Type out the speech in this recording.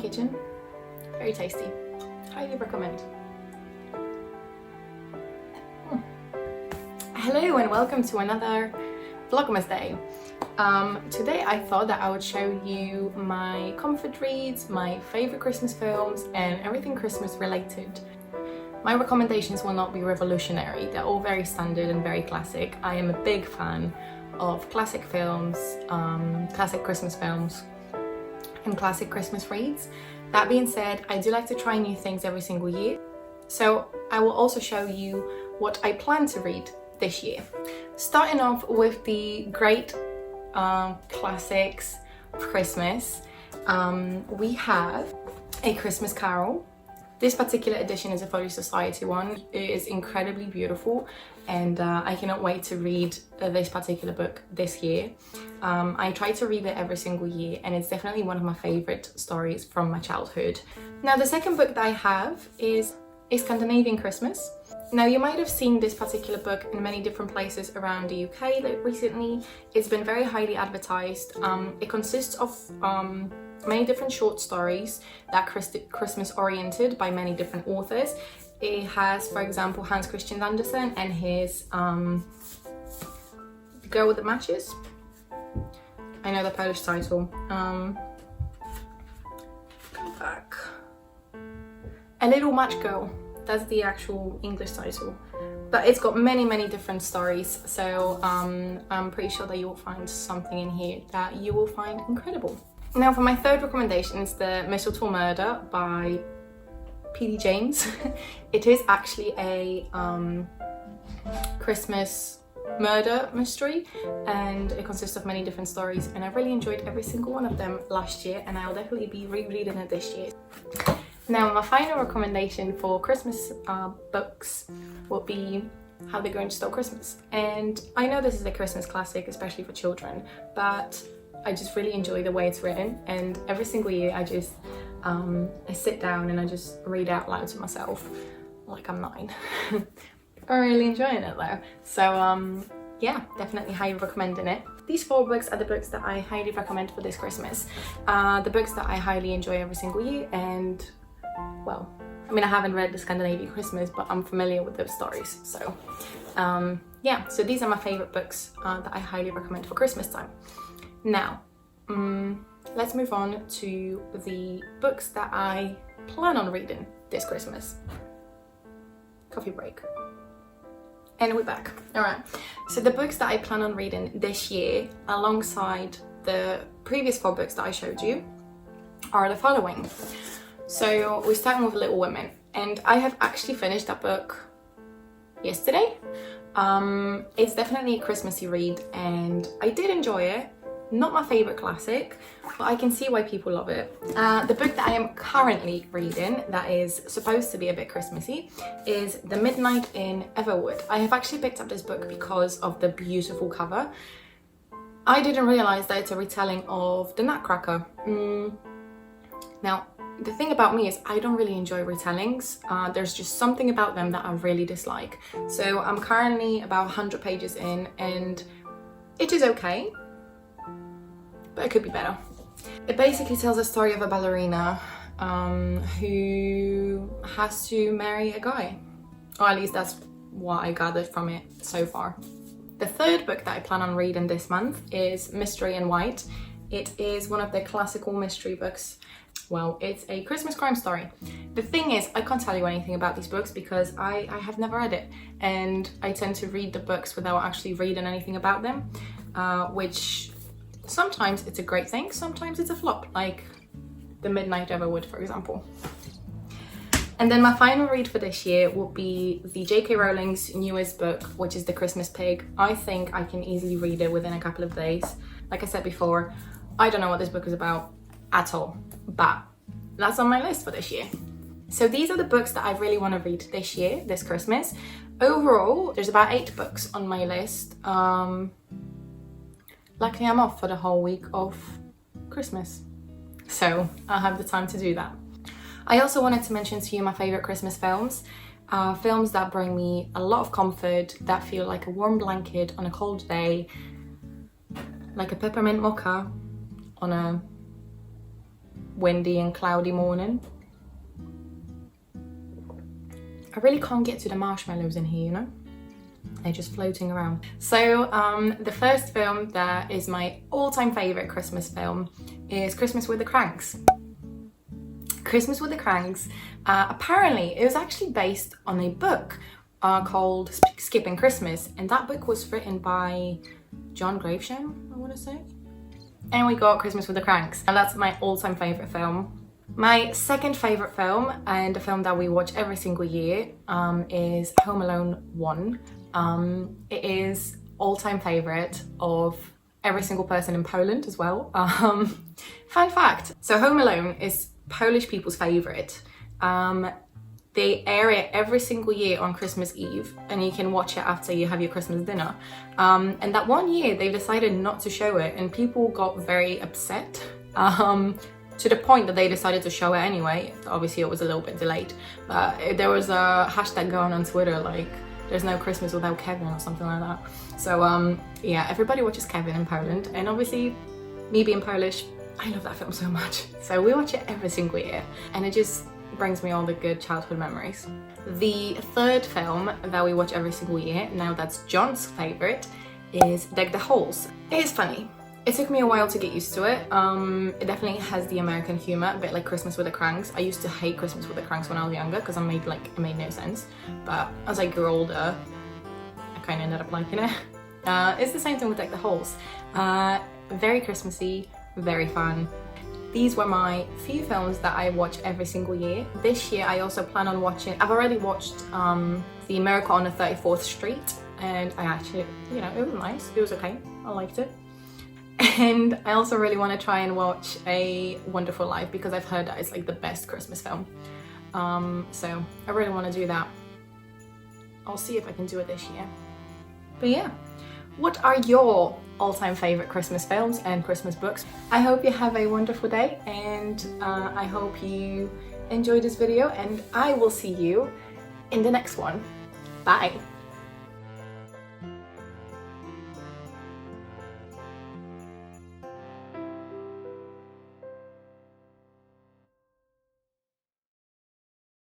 kitchen. Very tasty. Highly recommend. Hello and welcome to another Vlogmas day. Today I thought that I would show you my comfort reads, my favourite Christmas films and everything Christmas related. My recommendations will not be revolutionary, they're all very standard and very classic. I am a big fan of classic films, classic Christmas films and classic Christmas reads. That being said, I do like to try new things every single year. So I will also show you what I plan to read this year. Starting off with the great classics of Christmas, we have A Christmas Carol. This particular edition is a Folio Society one. It is incredibly beautiful and I cannot wait to read this particular book this year. I try to read it every single year and it's definitely one of my favourite stories from my childhood. Now the second book that I have is A Scandinavian Christmas. Now you might have seen this particular book in many different places around the UK recently. It's been very highly advertised. It consists of many different short stories that Christmas oriented by many different authors. It has, for example, Hans Christian Andersen and his The Girl with the Matches. I know the Polish title. Go back. A Little Match Girl. That's the actual English title. But it's got many different stories, so I'm pretty sure that you will find something in here that you will find incredible. Now for my third recommendation is The Mistletoe Murder by P.D. James. It is actually a Christmas murder mystery and it consists of many different stories and I really enjoyed every single one of them last year and I'll definitely be rereading it this year. Now my final recommendation for Christmas books will be How They're Going to Steal Christmas. And I know this is a Christmas classic, especially for children, but I just really enjoy the way it's written and every single year I just I sit down and I just read out loud to myself like I'm 9. I'm really enjoying it though. So yeah, definitely highly recommending it. These 4 books are the books that I highly recommend for this Christmas. The books that I highly enjoy every single year and well, I mean I haven't read The Scandinavian Christmas but I'm familiar with those stories. So yeah, so these are my favourite books that I highly recommend for Christmas time. Now, let's move on to the books that I plan on reading this Christmas. Coffee break. And we're back. Alright, so the books that I plan on reading this year, alongside the previous 4 books that I showed you, are the following. So we're starting with Little Women, and I have actually finished that book yesterday. It's definitely a Christmassy read, and I did enjoy it. Not my favourite classic, but I can see why people love it. The book that I am currently reading, that is supposed to be a bit Christmassy, is The Midnight in Everwood. I have actually picked up this book because of the beautiful cover. I didn't realise that it's a retelling of The Nutcracker. Now, the thing about me is I don't really enjoy retellings. There's just something about them that I really dislike. So I'm currently about 100 pages in and it is okay, but it could be better. It basically tells a story of a ballerina who has to marry a guy. Or at least that's what I gathered from it so far. The third book that I plan on reading this month is Mystery in White. It is one of the classical mystery books. Well, it's a Christmas crime story. The thing is, I can't tell you anything about these books because I have never read it. And I tend to read the books without actually reading anything about them, which sometimes it's a great thing, sometimes it's a flop, like The Midnight Everwood, for example. And then my final read for this year will be the J.K. Rowling's newest book, which is The Christmas Pig. I think I can easily read it within a couple of days. Like I said before, I don't know what this book is about at all, but that's on my list for this year. So these are the books that I really want to read this year, this Christmas. Overall, there's about 8 books on my list. Luckily I'm off for the whole week of Christmas, so I'll have the time to do that. I also wanted to mention to you my favourite Christmas films. Films that bring me a lot of comfort, that feel like a warm blanket on a cold day, like a peppermint mocha on a windy and cloudy morning. I really can't get to the marshmallows in here, you know? They're just floating around. So the first film that is my all-time favorite Christmas film is Christmas with the Cranks. Christmas with the Cranks. Apparently, it was actually based on a book called Skipping Christmas, and that book was written by John Gravesham, I want to say. And we got Christmas with the Cranks, and that's my all-time favorite film. My second favorite film, and a film that we watch every single year, is Home Alone 1. It is all-time favorite of every single person in Poland as well. Fun fact, so Home Alone is Polish people's favorite. They air it every single year on Christmas Eve, and you can watch it after you have your Christmas dinner. And that one year they decided not to show it, and people got very upset, to the point that they decided to show it anyway. Obviously it was a little bit delayed, but there was a hashtag going on Twitter like, there's no Christmas without Kevin or something like that. So yeah, everybody watches Kevin in Poland, and obviously me being Polish, I love that film so much. So we watch it every single year, and it just brings me all the good childhood memories. The third film that we watch every single year, now that's John's favorite, is Deck the Halls. It is funny. It took me a while to get used to it. It definitely has the American humor, a bit like Christmas with the Cranks. I used to hate Christmas with the Cranks when I was younger because it made no sense. But as I grew older, I kind of ended up liking it. It's the same thing with Deck the Halls. Very Christmassy, very fun. These were my few films that I watch every single year. This year I also plan on watching, I've already watched The Miracle on the 34th Street, and I actually, you know, it was nice, it was okay, I liked it. And I also really want to try and watch A Wonderful Life because I've heard that it's like the best Christmas film. So I really want to do that. I'll see if I can do it this year. But yeah, what are your all-time favorite Christmas films and Christmas books? I hope you have a wonderful day, and I hope you enjoyed this video, and I will see you in the next one. Bye!